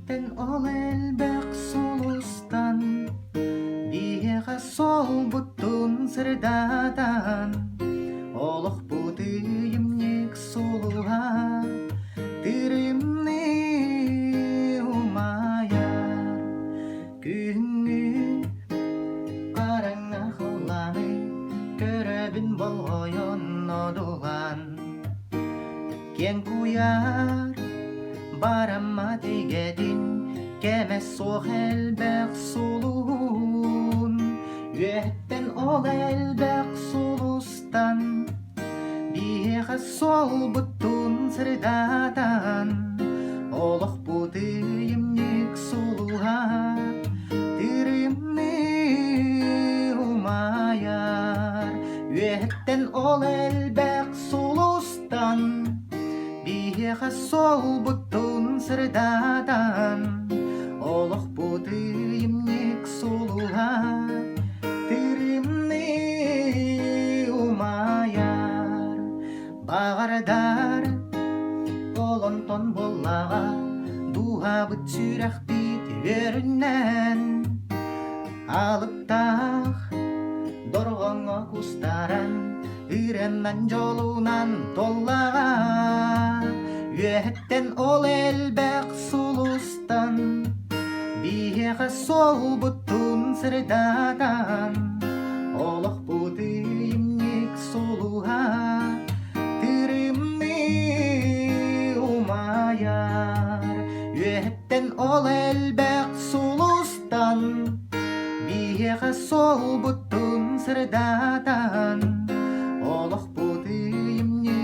Үеттен ол әлбәқ сұлыстан, биеға сол бұттын сырдадан, олық бұдыйымнек сұлуға, тірімні умаяр. Күңі қараңа қыланы, көрәбін бол ойын одуған. Кен куяр барама дегедин, кәмәс соқ әлбәқ сұлуын. Үеттен ол әлбәқ сұлыстан, биеға сол бұттын сырдадан, олық бұдыйымнек сұлуға, тірімні умаяр. Үеттен ол әлбәқ сұлыстан, биеға сол бұттын сырдадан, олық бұдыйымнек сұлуға, тірімні умаяр. Бағардар олонтон боллаға, дуға бұтчырақ бит өріннен, алыптақ дорғыңа кустаран, үйреннен жолунан толлаға. Үеттен ол әлбәқ сұлыстан, биеға сол бұттын сырдадан, олық бұдыйымнек сұлуға, тірімні умаяр. Үеттен ол әлбәқ сұлыстан, биеға сол бұттын сырдадан, олық бұдыйымнек